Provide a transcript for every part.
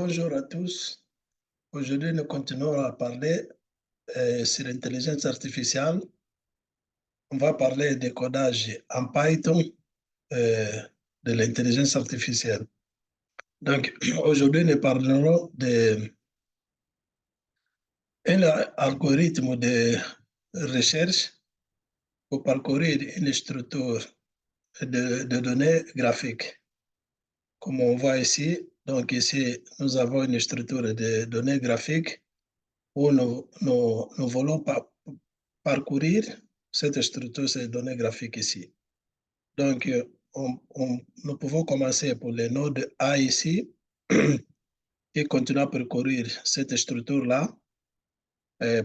Bonjour à tous. Aujourd'hui, nous continuons à parler sur l'intelligence artificielle. On va parler des codages en Python de l'intelligence artificielle. Donc, aujourd'hui, nous parlerons d'un algorithme de recherche pour parcourir une structure de données graphiques. Comme on voit ici, donc ici, nous avons une structure de données graphiques où nous voulons parcourir cette structure, ces données graphiques ici. Donc, nous pouvons commencer pour les nodes A ici et continuer à parcourir cette structure-là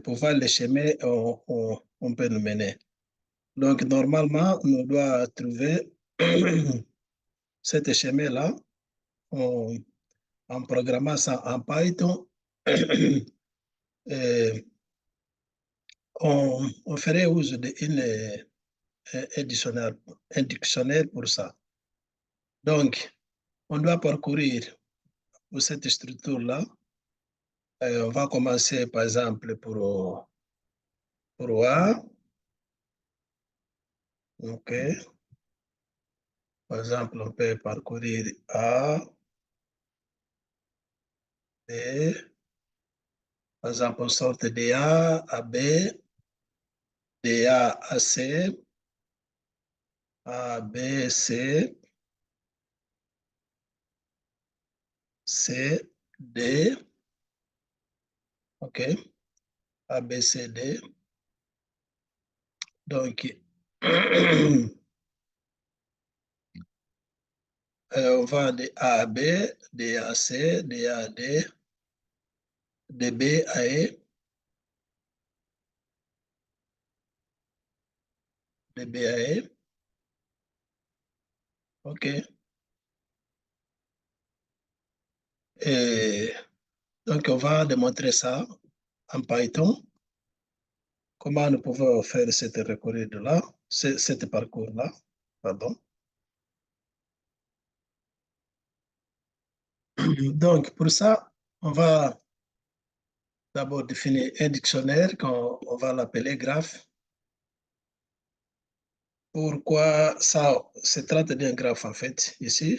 pour voir les chemins on peut nous mener. Donc, normalement, on doit trouver cet chemin-là en programmant ça en Python. On ferait use d'un dictionnaire pour ça. Donc, on doit parcourir pour cette structure-là. On va commencer, par exemple, pour A. OK. Par exemple, on peut parcourir A, B. Par exemple, on sort de A à B, de A à C, A, B, C, C, D. OK. A, B, C, D. Donc, on va de A à B, de A à C, de A à D, de B à E, de B à E. OK. Et donc, on va démontrer ça en Python. Comment nous pouvons faire cette recorride-là, cette parcours-là, pardon. Donc, pour ça, on va d'abord définir un dictionnaire qu'on va l'appeler graphe. Pourquoi ça se traite d'un graphe en fait, ici.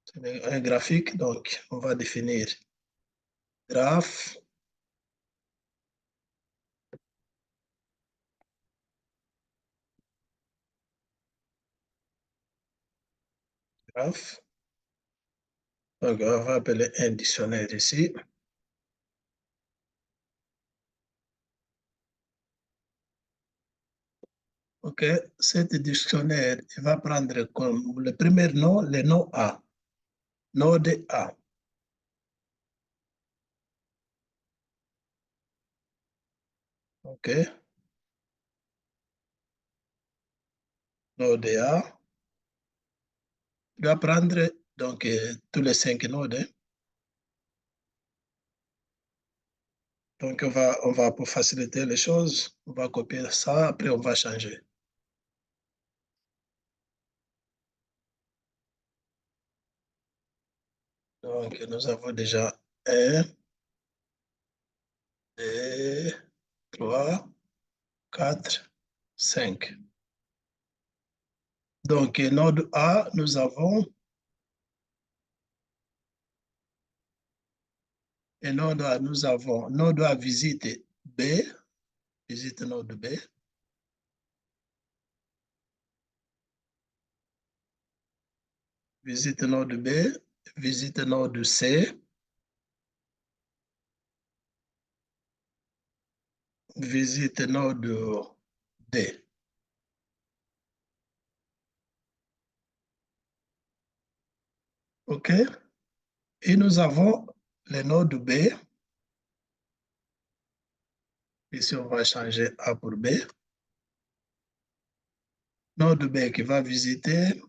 C'est un graphique, donc on va définir graphe. Graphe. Donc, on va appeler un dictionnaire ici. OK, cet dictionnaire, il va prendre comme le premier nom, le nom A. Node A. OK. Node A. Il va prendre donc tous les 5 nodes. Hein. Donc, on va, pour faciliter les choses, on va copier ça, après on va changer. Donc, nous avons déjà 1, 2, 3, 4, 5. Donc, node A, nous avons et node A, nous avons node A visite B, visite node B. Visite node B, visite node C, visite node D. OK? Et nous avons le node B. Ici, on va changer A pour B. Node B qui va visiter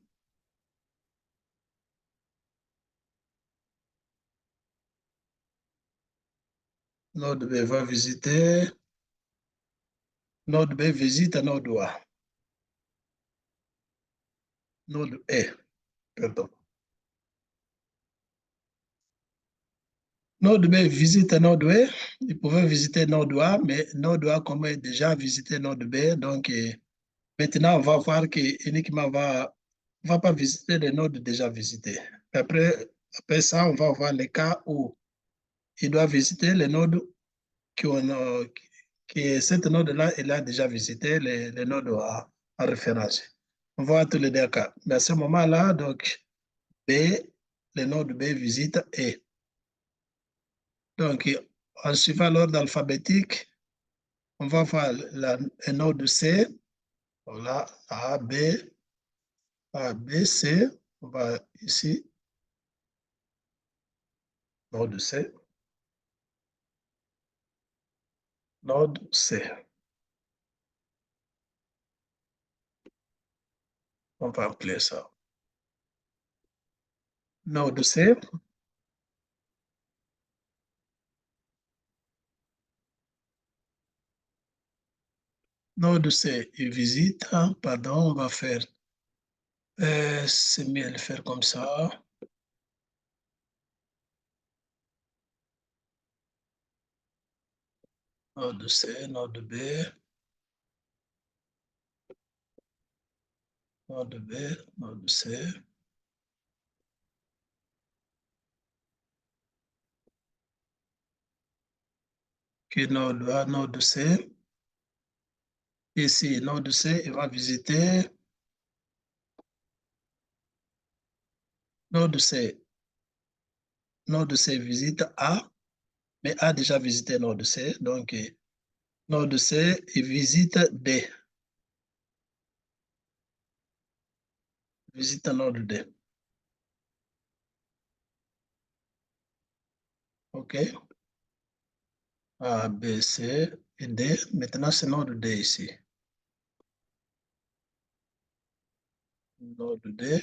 node B va visiter, node B visite node A. Node E, pardon. Node B visite Node A. Il pouvait visiter Node A, mais Node A comme il a déjà visité Node B, donc maintenant on va voir qu'uniquement va pas visiter les nodes déjà visités. Après ça, on va voir les cas où il doit visiter les nodes qui ont, cette node-là, il a déjà visité les nodes à référence. On va voir tous les deux cas. Mais à ce moment-là, donc, B, le node B visite E. Donc, en suivant l'ordre alphabétique, on va voir le node C. Voilà, A, B, C. On va ici, node C. Node C. On va appeler ça. Node C. Node C, il visite. Pardon, on va faire. C'est mieux de le faire comme ça. Node C, node B. Node B, node C. Qui node A, node C. Ici, node C, il va visiter node C. Node C visite A, mais A a déjà visité node C. Donc, node C, il visite D. Visite node D. OK? A, B, C et D. Maintenant, c'est node D ici. Node D.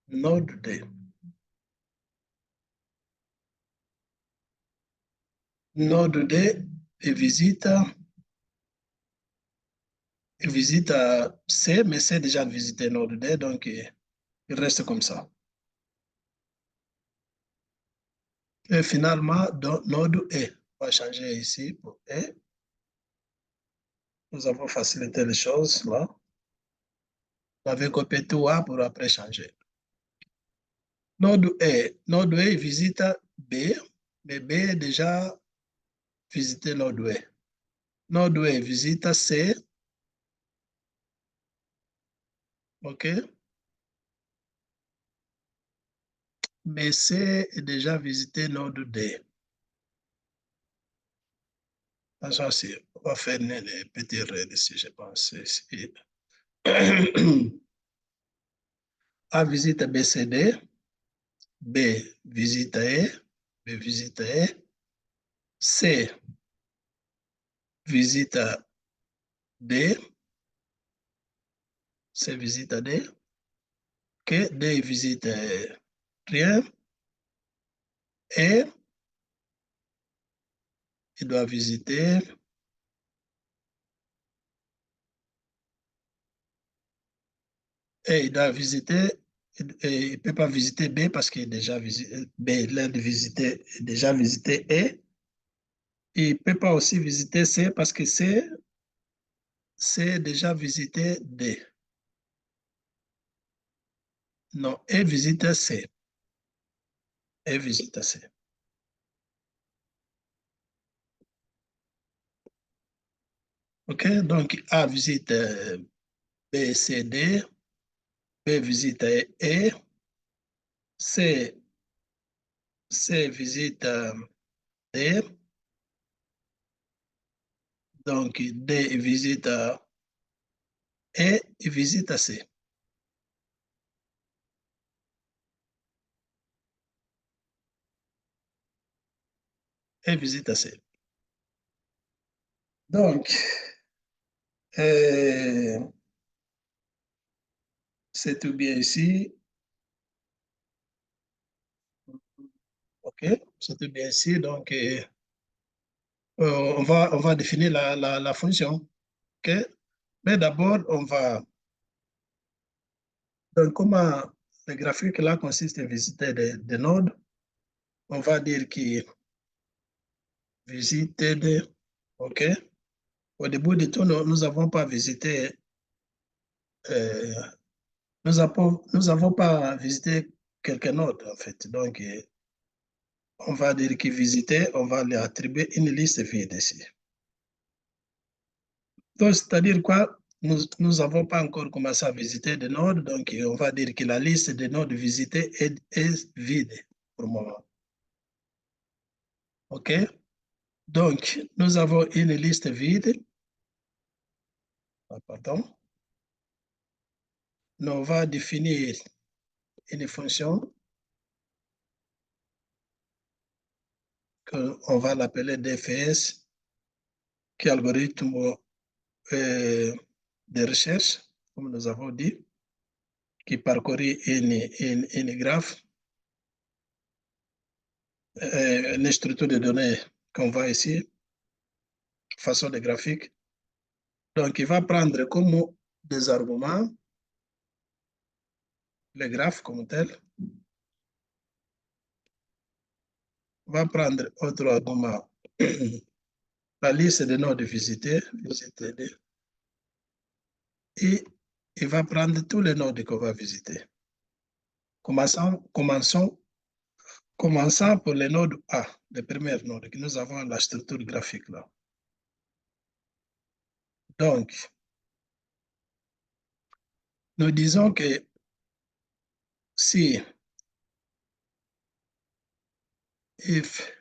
Node D. Node D et visite C, mais C a déjà visité node D, donc il reste comme ça. Et finalement, node E. On va changer ici pour E. Nous avons facilité les choses là. On avait copié tout A pour après changer. Node E. Node E visite B, mais B a déjà visité node E. Node E visite C, OK? Mais C a déjà visité node D. Ça, on va faire les petits raids ici, je pense. Ici. A visite BCD, B visite E, B visite E, C visite D, C visite D, OK, D visite rien, et il doit visiter, et il doit visiter, et il ne peut pas visiter B parce qu'il est déjà visité, B, déjà visité E. Il ne peut pas aussi visiter C parce que C, c'est déjà visité D. Non, E visite C. E visite C. OK, donc A visite B, C, D. B visite E. C, C visite D. Donc D visite E et visite C. E visite C. Donc, c'est tout bien ici. OK, c'est tout bien ici. Donc, on va définir la fonction. OK? Mais d'abord, on va... Donc, comment le graphique là consiste à visiter des nodes? On va dire qu'il visite des... OK? Au début de tout, nous n'avons pas visité... nous avons pas visité quelques nodes, en fait. Donc, on va dire qu'il visitait, on va lui attribuer une liste vide ici. Donc, c'est-à-dire quoi? Nous n'avons pas encore commencé à visiter des nodes, donc on va dire que la liste des nodes visités est vide pour le moment. OK? Donc, nous avons une liste vide. Pardon. Nous, on va définir une fonction qu'on va l'appeler DFS, qui est algorithme de recherche, comme nous avons dit, qui parcourit une graphe, une structure de données qu'on voit ici, façon de graphique. Donc, il va prendre comme des arguments le graphe comme tel. On va prendre autre argument, la liste des nodes visités, et il va prendre tous les nodes qu'on va visiter. Commençons pour les nodes A, les premières nodes que nous avons la structure graphique là. Donc, nous disons que si if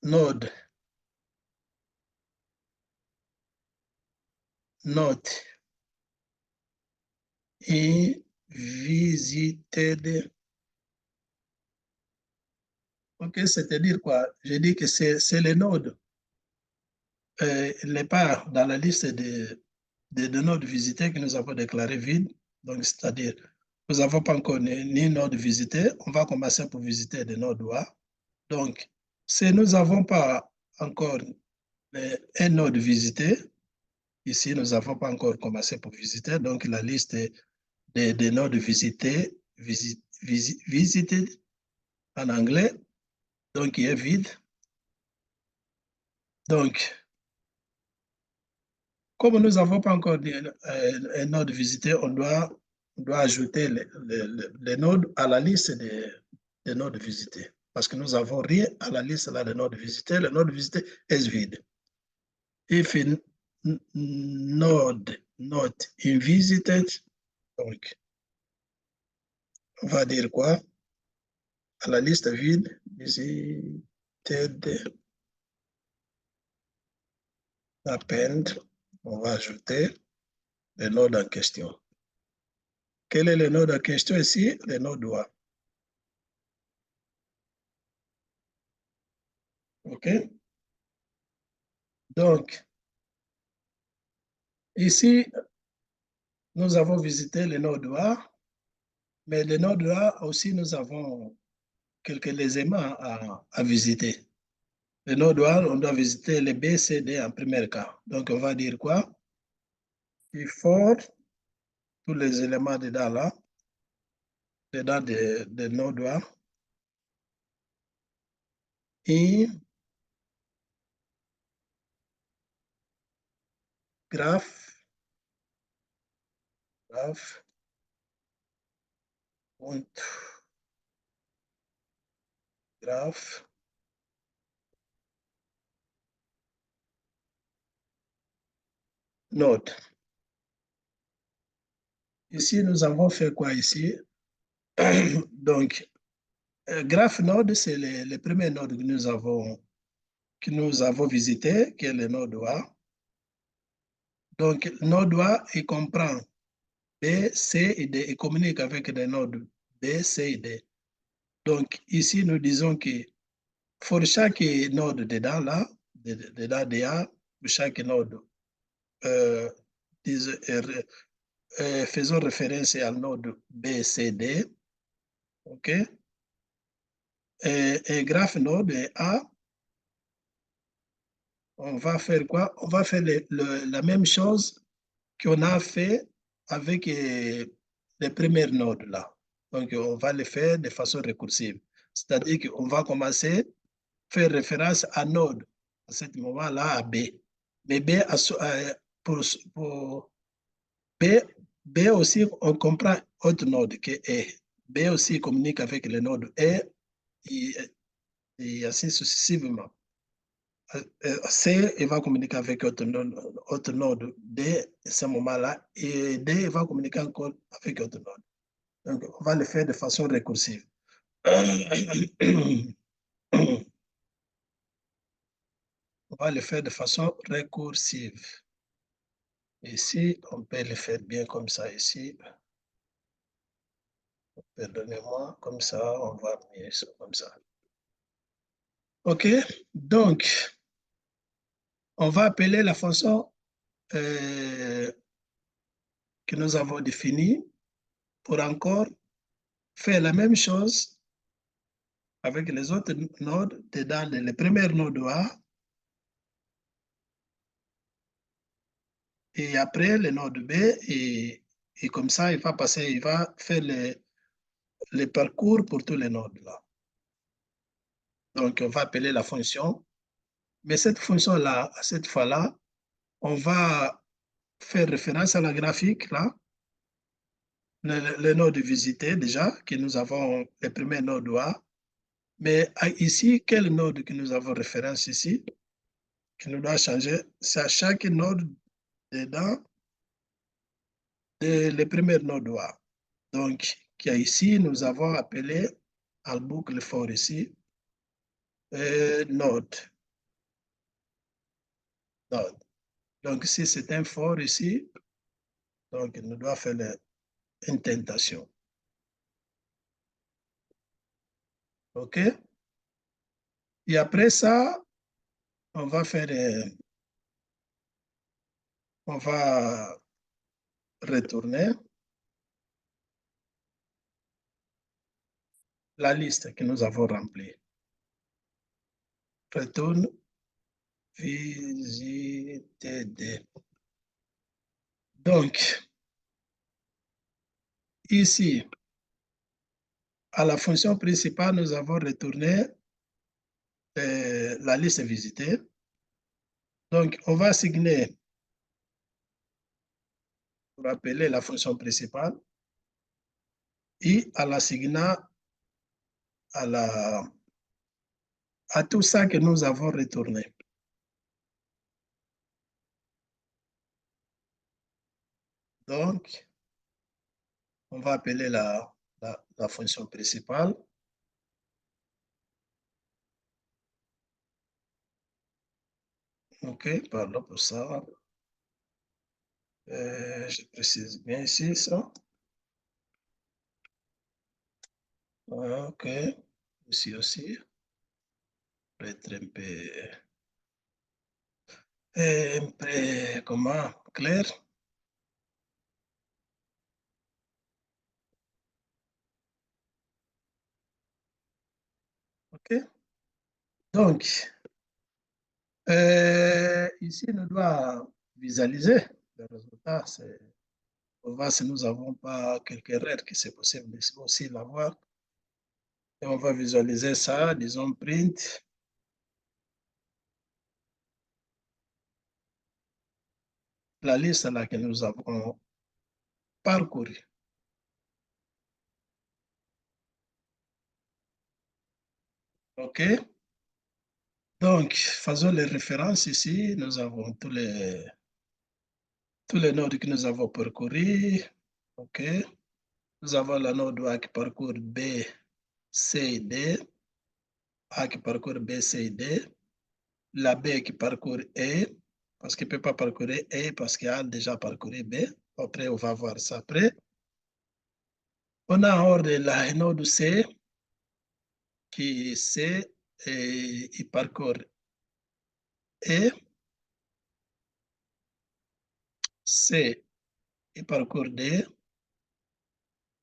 node not visited, ok, c'est-à-dire quoi? Je dis que c'est les nodes, les parts dans la liste de nodes visités que nous avons déclarées vides. Donc, c'est-à-dire, nous n'avons pas encore ni node visité. On va commencer pour visiter des nodes A. Donc, si nous n'avons pas encore un node visité, ici, nous n'avons pas encore commencé pour visiter. Donc, la liste des nodes visités, visited en anglais, donc qui est vide. Donc, comme nous n'avons pas encore un node visité, on doit ajouter les nodes à la liste des nodes visités. Parce que nous n'avons rien à la liste là, des nodes visités. Le node visité est vide. If a node not visited, donc, on va dire quoi? À la liste vide, visited, append, on va ajouter le node en question. Quel est le node en question ici? Le node A. OK? Donc, ici, nous avons visité le node A, mais le node A aussi, nous avons quelques éléments à visiter. Le node A, on doit visiter les B, C, D en premier cas. Donc, on va dire quoi? Il faut tous les éléments dedans là, dedans de node A, et graph, und graph, node. Ici, nous avons fait quoi ici? Donc, graph node, c'est le premier node que nous avons visité, qui est le node A. Donc, le node A, il comprend B, C et D. Il communique avec des nodes B, C et D. Donc, ici, nous disons que pour chaque node dedans là, dedans DA, pour chaque node, faisons référence à node B, C, D. OK? Et graph node A, on va faire quoi? On va faire la même chose qu'on a fait avec les premières nodes là. Donc, on va le faire de façon récursive. C'est-à-dire qu'on va commencer à faire référence à node, à ce moment-là, à B. Mais B, pour B, B aussi, on comprend autre node que E. B aussi communique avec le node E et ainsi successivement. C, il va communiquer avec autre node D à ce moment-là, et D il va communiquer encore avec autre node. Donc, on va le faire de façon récursive. On va le faire de façon récursive. Ici, on peut le faire bien comme ça ici. Pardonnez-moi, comme ça, on va mieux comme ça. OK, donc, on va appeler la fonction que nous avons définie pour encore faire la même chose avec les autres nodes dedans les premières nodes A et après les nodes B et comme ça il va passer, il va faire le parcours pour tous les nodes là. Donc on va appeler la fonction, mais cette fonction là, à cette fois-là, on va faire référence à la graphique là, les nodes visités déjà, que nous avons les premiers nodes A, mais ici, quel node que nous avons référence ici, qui nous doit changer, c'est à chaque node dedans les premières nodes A. Donc, qui a ici, nous avons appelé en boucle for ici, node. Node. Donc, si c'est un for ici, donc nous doit faire une tentation. OK? Et après ça, on va faire, on va retourner la liste que nous avons remplie. Retourne visiter D. Donc, ici, à la fonction principale, nous avons retourné la liste visitée. Donc, on va assigner, pour appeler la fonction principale, et à l'assignant à tout ça que nous avons retourné. Donc, on va appeler la fonction principale. OK, pardon pour ça. Je précise bien ici ça. OK, ici aussi. Pour être un peu comment, clair. OK. Donc, ici, on doit visualiser le résultat. On va voir si nous n'avons pas quelques erreurs, que c'est possible aussi l'avoir. Et on va visualiser ça, disons print. La liste là que nous avons parcouru. OK? Donc, faisons les références ici. Nous avons tous les nodes que nous avons parcourus. OK? Nous avons la node A qui parcourt B, C et D. A qui parcourt B, C et D. La B qui parcourt E, parce qu'il ne peut pas parcourir E parce qu'il a déjà parcouru B. Après, on va voir ça après. On a en ordre la node C, qui C, et il parcourt E. C, il parcourt D.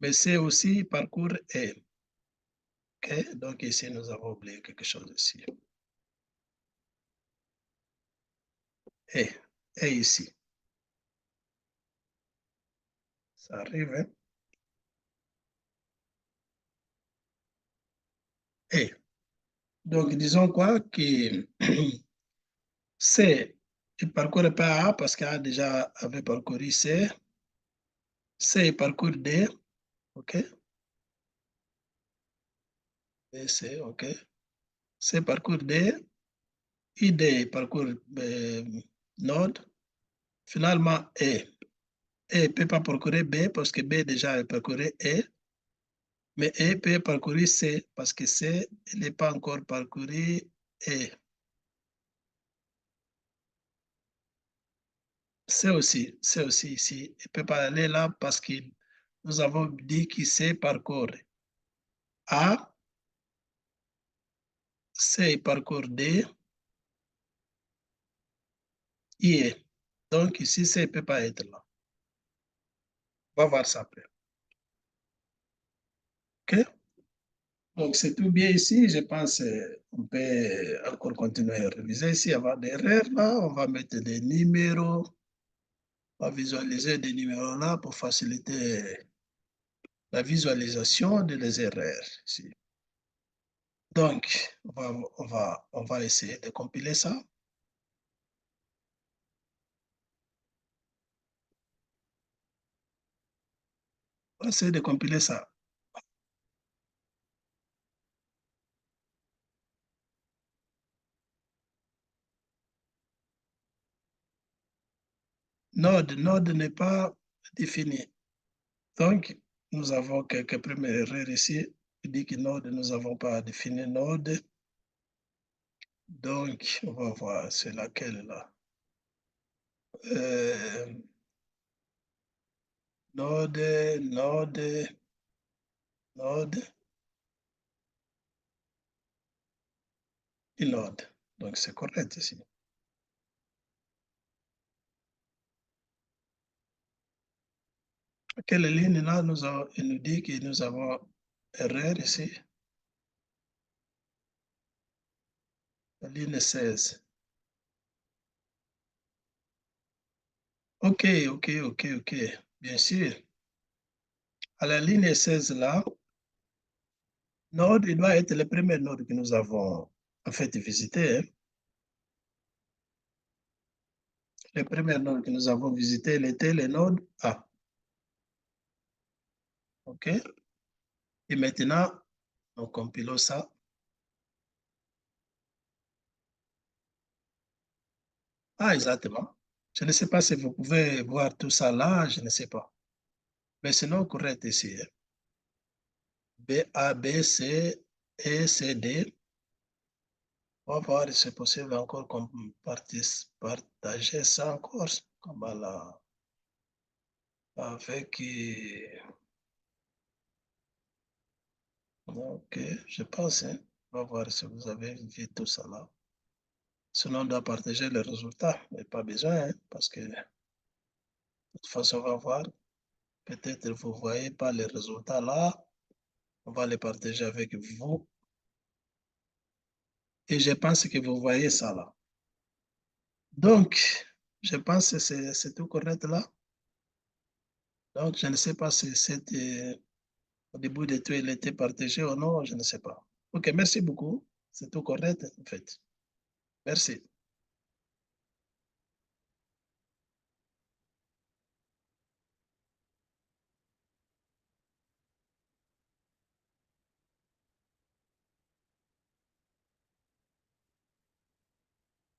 Mais C aussi, il parcourt E. OK? Donc ici, nous avons oublié quelque chose ici. est ici. Ça arrive, hein? Et donc, disons quoi que C, il ne parcourt pas A parce qu'A déjà avait parcouru C. C, il parcourt D, OK? B, C, OK. C parcourt D. ID, il parcourt node. Finalement, E. E ne peut pas parcourir B parce que B déjà a parcouru E. Mais E peut parcourir C parce que C n'est pas encore parcouru E. C aussi ici. Il ne peut pas aller là parce que nous avons dit qu'il C parcourt A, C parcourt D, I E. Donc ici, C ne peut pas être là. On va voir ça après. OK? Donc, c'est tout bien ici. Je pense qu'on peut encore continuer à réviser ici, avoir des erreurs là. On va mettre des numéros. On va visualiser des numéros là pour faciliter la visualisation des erreurs ici. Donc, on va essayer de compiler ça. On va essayer de compiler ça. Node n'est pas défini. Donc, nous avons quelques premières erreurs ici. Il dit que node, nous n'avons pas défini node. Donc, on va voir c'est laquelle là. Node, et node. Donc, c'est correct ici. Quelle ligne là, il nous dit que nous avons erreur ici. La ligne 16. OK. Bien sûr. À la ligne 16 là, node, il doit être le premier node que nous avons en fait visité. Hein. Le premier node que nous avons visité, il était le node A. OK? Et maintenant, nous compilons ça. Ah, exactement. Je ne sais pas si vous pouvez voir tout ça là, je ne sais pas. Mais sinon, correct ici. Hein. B, A, B, C, E, C, D. On va voir si c'est possible encore qu'on partager ça encore. Comme là, avec... Ok, je pense. Hein. On va voir si vous avez vu tout ça là. Sinon, on doit partager les résultats. Mais pas besoin, hein, parce que de toute façon, on va voir. Peut-être vous ne voyez pas les résultats là. On va les partager avec vous. Et je pense que vous voyez ça là. Donc, je pense que c'est tout correct là. Donc, je ne sais pas si c'était au début de tout, il était partagé ou non, je ne sais pas. OK, merci beaucoup. C'est tout correct en fait. Merci.